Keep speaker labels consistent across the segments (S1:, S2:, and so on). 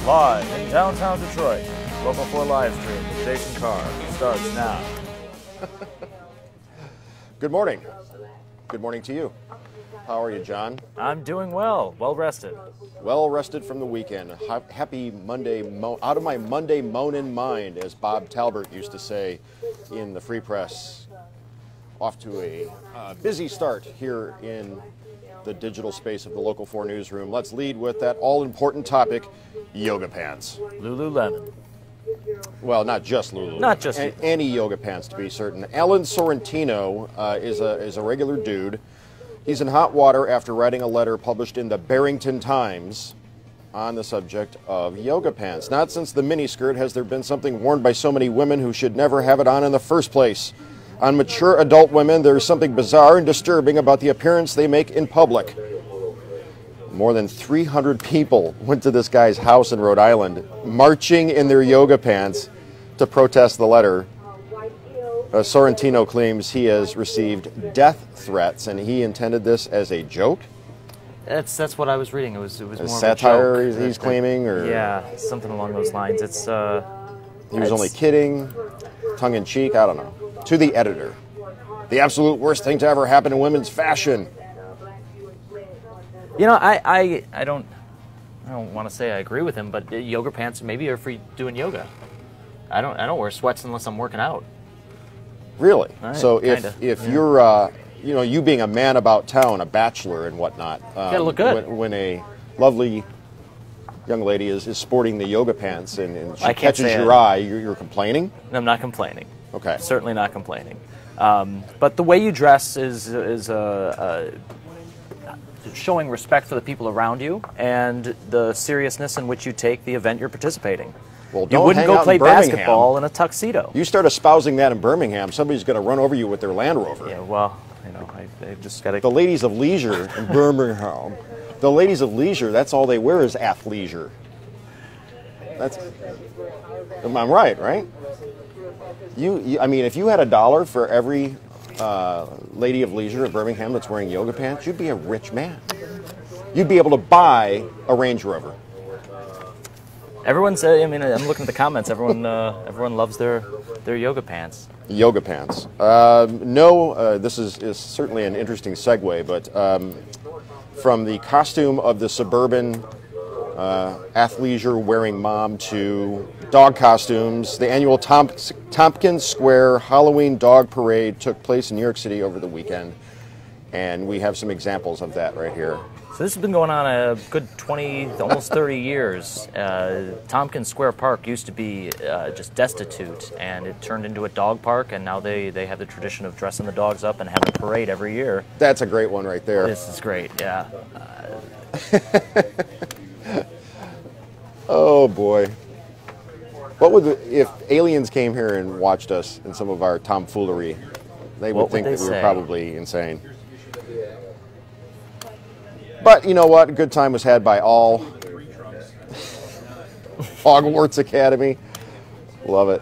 S1: Live in downtown Detroit, Local 4 live stream with Jason Carr starts now.
S2: Good morning. Good morning to you. How are you, John?
S1: I'm doing well, well rested.
S2: Well rested from the weekend. Happy Monday, out of my Monday moanin' mind, as Bob Talbert used to say in the Free Press. Off to a busy start here in the digital space of the Local 4 newsroom. Let's lead with that all-important topic, yoga pants.
S1: Lululemon.
S2: Well, not just Lululemon.
S1: Not just
S2: any yoga pants, to be certain. Alan Sorrentino is a regular dude. He's in hot water after writing a letter published in the Barrington Times on the subject of yoga pants. Not since the miniskirt has there been something worn by so many women who should never have it on in the first place. On mature adult women, there is something bizarre and disturbing about the appearance they make in public. More than 300 people went to this guy's house in Rhode Island, marching in their yoga pants to protest the letter. Sorrentino claims he has received death threats, and he intended this as a joke.
S1: That's what I was reading. It was more
S2: satire
S1: of a joke.
S2: He's claiming, or
S1: yeah, something along those lines.
S2: He was only kidding, tongue in cheek. I don't know. To the editor, the absolute worst thing to ever happen in women's fashion.
S1: You know, I don't want to say I agree with him, but yoga pants maybe are for doing yoga. I don't wear sweats unless I'm working out.
S2: Really?
S1: Right,
S2: so if you're you being a man about town, a bachelor and whatnot,
S1: gotta look good.
S2: When a lovely young lady is sporting the yoga pants and she catches your eye, you're complaining?
S1: I'm not complaining.
S2: Okay.
S1: Certainly not complaining. But the way you dress is showing respect for the people around you and the seriousness in which you take the event you're participating.
S2: Well,
S1: you wouldn't go play basketball in a tuxedo.
S2: You start espousing that in Birmingham, somebody's going to run over you with their Land Rover.
S1: Yeah, well, I just got to...
S2: The ladies of leisure in Birmingham, the ladies of leisure, that's all they wear is athleisure. I'm right? I mean, if you had $1 for every lady of leisure in Birmingham that's wearing yoga pants, you'd be a rich man. You'd be able to buy a Range Rover.
S1: Everyone said, I'm looking at the comments, everyone loves their yoga pants.
S2: Yoga pants. This is certainly an interesting segue, but from the costume of the suburban athleisure wearing mom to dog costumes, the annual Tompkins Square Halloween Dog Parade took place in New York City over the weekend, and we have some examples of that right here.
S1: So this has been going on a good 20, almost 30 years. Tompkins Square Park used to be just destitute, and it turned into a dog park, and now they have the tradition of dressing the dogs up and having a parade every year.
S2: That's a great one right there.
S1: This is great, yeah.
S2: Oh boy. What would if aliens came here and watched us in some of our tomfoolery? They would think that we were probably insane. But you know what? A good time was had by all. Hogwarts Academy. Love it.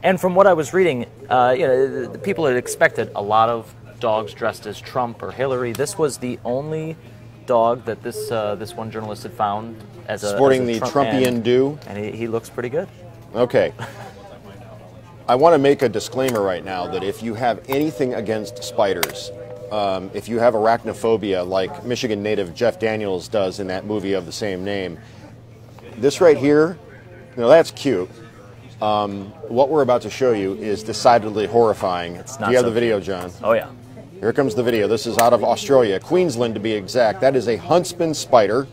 S1: And from what I was reading, the people had expected a lot of dogs dressed as Trump or Hillary. This was the only dog that this one journalist had found as
S2: sporting the Trumpian do.
S1: And he looks pretty good.
S2: Okay. I want to make a disclaimer right now that if you have anything against spiders, if you have arachnophobia like Michigan native Jeff Daniels does in that movie of the same name, this right here, that's cute. What we're about to show you is decidedly horrifying. Do you have the video, John?
S1: Oh, yeah.
S2: Here comes the video. This is out of Australia, Queensland to be exact. That is a huntsman spider,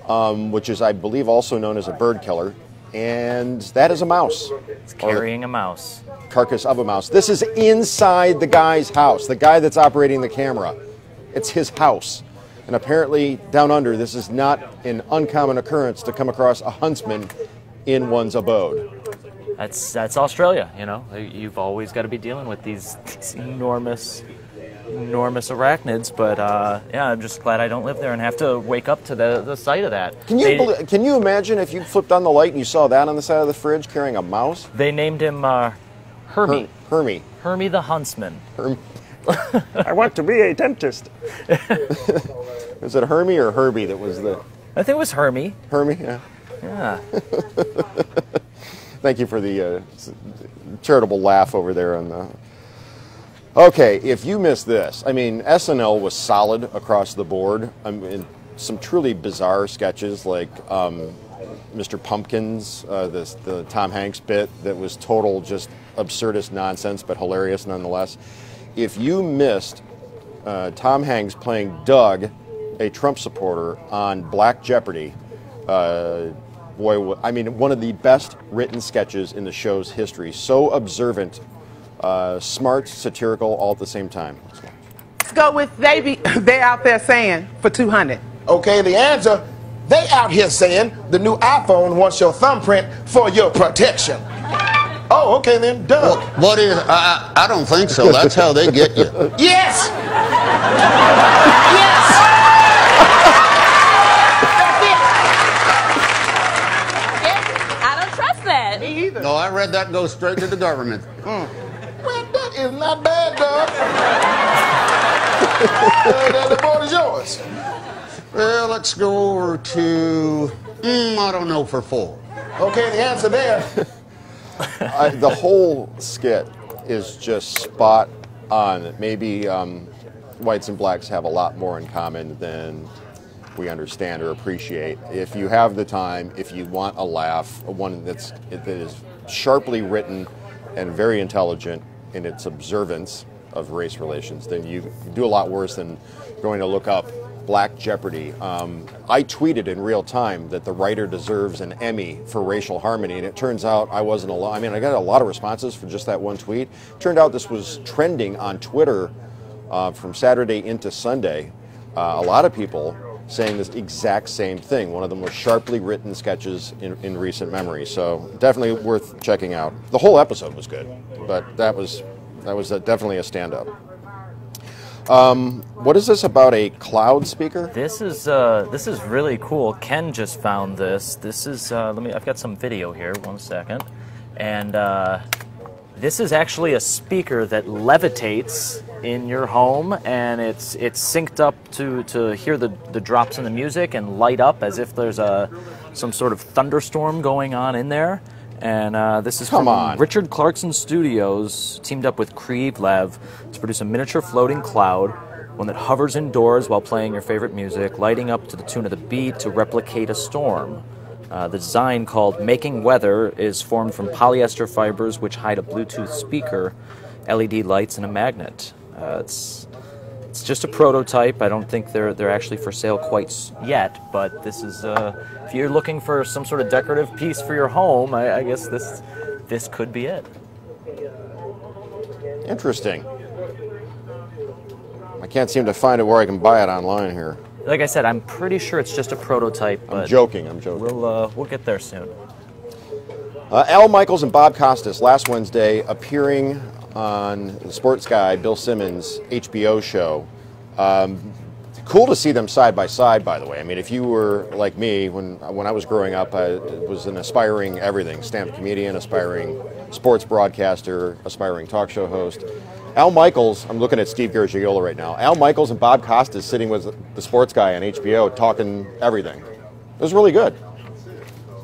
S2: which is, I believe, also known as a bird killer. And that is a mouse.
S1: It's carrying a mouse.
S2: Carcass of a mouse. This is inside the guy's house, the guy that's operating the camera. It's his house. And apparently, down under, this is not an uncommon occurrence to come across a huntsman in one's abode.
S1: That's Australia, You've always got to be dealing with these enormous arachnids, but I'm just glad I don't live there and have to wake up to the sight of that.
S2: Can you imagine if you flipped on the light and you saw that on the side of the fridge carrying a mouse?
S1: They named him Hermie. Hermie the Huntsman.
S2: I want to be a dentist. Is it Hermie or Herbie that was the...
S1: I think it was Hermie.
S2: Hermie, yeah.
S1: Yeah.
S2: Thank you for the charitable laugh over there on the. Okay, if you missed this, I mean, SNL was solid across the board. I mean, some truly bizarre sketches like Mr. Pumpkins, the Tom Hanks bit that was total just absurdist nonsense, but hilarious nonetheless. If you missed Tom Hanks playing Doug, a Trump supporter, on Black Jeopardy, boy, I mean, one of the best written sketches in the show's history. So observant, smart, satirical, all at the same time.
S3: Let's go with they out there saying for 200.
S4: Okay, the answer, they out here saying the new iPhone wants your thumbprint for your protection. Oh, okay then, Doug.
S5: What is, I don't think so. That's how they get you.
S4: Yes!
S6: I don't trust that.
S3: Me either.
S5: No, I read that go straight to the government.
S4: Well, that is not bad, Doug. The board is yours.
S5: Well, let's go over to, I don't know, for 4.
S4: Okay, the answer there.
S2: The whole skit is just spot on. Maybe whites and blacks have a lot more in common than we understand or appreciate. If you have the time, if you want a laugh, one that is sharply written and very intelligent in its observance of race relations, then you do a lot worse than going to look up Black Jeopardy. I tweeted in real time that the writer deserves an Emmy for racial harmony, and it turns out I wasn't alone. I mean, I got a lot of responses for just that one tweet. Turned out this was trending on Twitter from Saturday into Sunday. A lot of people saying this exact same thing. One of them was sharply written sketches in recent memory, so definitely worth checking out. The whole episode was good, but that was definitely a stand-up. What is this about a cloud speaker?
S1: This is really cool. Ken just found this. This is I've got some video here. 1 second, and this is actually a speaker that levitates in your home, and it's synced up to hear the drops in the music and light up as if there's some sort of thunderstorm going on in there. And this is from Richard Clarkson Studios, teamed up with Creevlev to produce a miniature floating cloud, one that hovers indoors while playing your favorite music, lighting up to the tune of the beat to replicate a storm. The design, called Making Weather, is formed from polyester fibers which hide a Bluetooth speaker, LED lights, and a magnet. It's just a prototype. I don't think they're actually for sale quite yet, but this is if you're looking for some sort of decorative piece for your home, I guess this could be it.
S2: Interesting. I can't seem to find it where I can buy it online here.
S1: Like I said, I'm pretty sure it's just a prototype. But
S2: I'm joking.
S1: We'll get there soon.
S2: Al Michaels and Bob Costas last Wednesday appearing on the sports guy Bill Simmons' HBO show. Cool to see them side by side, by the way. I mean, if you were like me, when I was growing up, I was an aspiring everything, stand-up comedian, aspiring sports broadcaster, aspiring talk show host. Al Michaels, I'm looking at Steve Garagiola right now. Al Michaels and Bob Costas sitting with the sports guy on HBO talking everything. It was really good.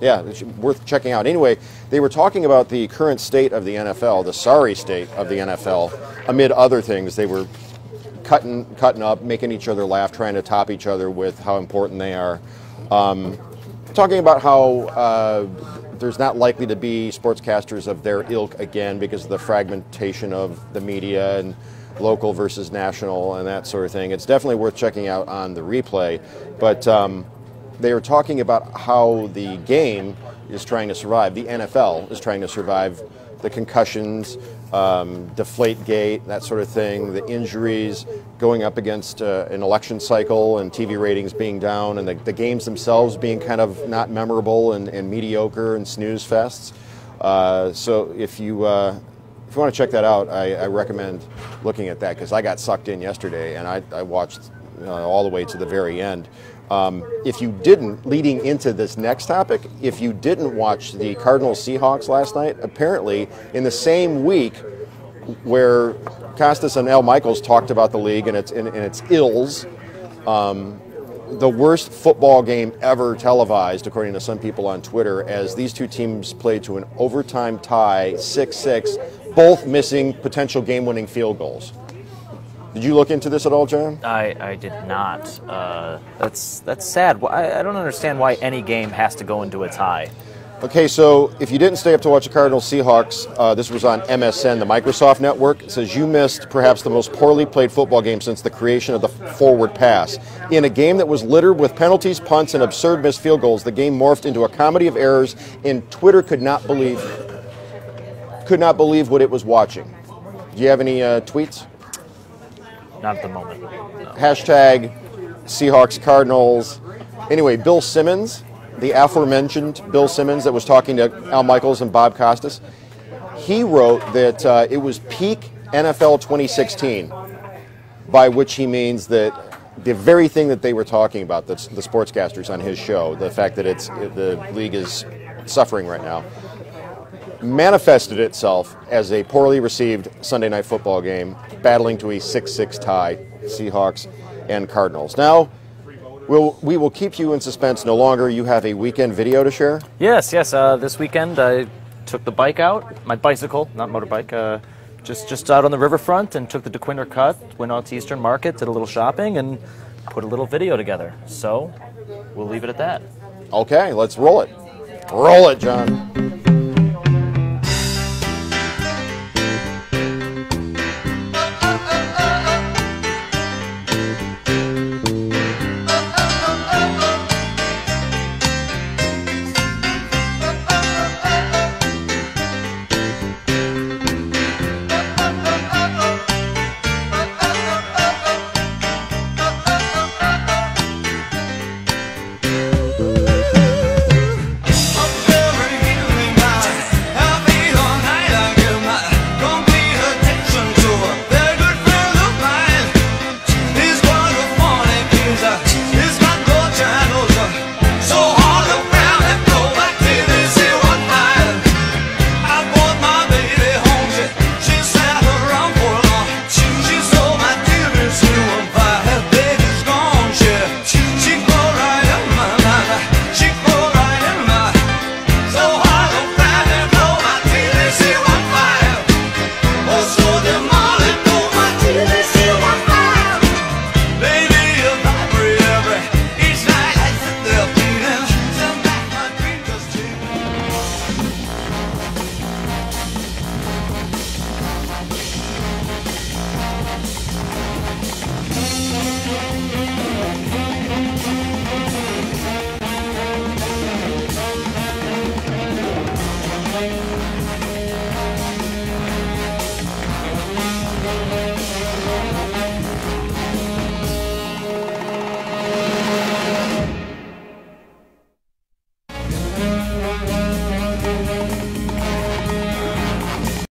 S2: Yeah, it's worth checking out. Anyway, they were talking about the current state of the NFL, the sorry state of the NFL. Amid other things, they were cutting up, making each other laugh, trying to top each other with how important they are. Talking about how there's not likely to be sportscasters of their ilk again because of the fragmentation of the media and local versus national and that sort of thing. It's definitely worth checking out on the replay. But they were talking about how the game is trying to survive. The NFL is trying to survive the concussions, Deflategate, that sort of thing, the injuries, going up against an election cycle and TV ratings being down, and the games themselves being kind of not memorable and mediocre and snooze fests. So if you want to check that out, I recommend looking at that, because I got sucked in yesterday and I watched all the way to the very end. If you didn't, leading into this next topic, if you didn't watch the Cardinals Seahawks last night, apparently in the same week where Costas and Al Michaels talked about the league and its ills, the worst football game ever televised, according to some people on Twitter, as these two teams played to an overtime tie, 6-6, both missing potential game-winning field goals. Did you look into this at all, John?
S1: I did not. That's sad. I don't understand why any game has to go into a tie.
S2: Okay, so if you didn't stay up to watch the Cardinals-Seahawks, this was on MSN, the Microsoft Network. It says you missed perhaps the most poorly played football game since the creation of the forward pass. In a game that was littered with penalties, punts, and absurd missed field goals, the game morphed into a comedy of errors, and Twitter could not believe what it was watching. Do you have any tweets?
S1: Not at the moment. No.
S2: Hashtag Seahawks Cardinals. Anyway, Bill Simmons, the aforementioned Bill Simmons that was talking to Al Michaels and Bob Costas, he wrote that it was peak NFL 2016, by which he means that the very thing that they were talking about, the sportscasters on his show, the fact that the league is suffering right now, manifested itself as a poorly received Sunday night football game, battling to a 6-6 tie, Seahawks and Cardinals. Now, we will keep you in suspense no longer. You have a weekend video to share?
S1: Yes. This weekend I took the bike out, my bicycle, not motorbike, just out on the riverfront, and took the DeQuinter Cut, went out to Eastern Market, did a little shopping, and put a little video together. So we'll leave it at that.
S2: Okay, let's roll it. Roll it, John.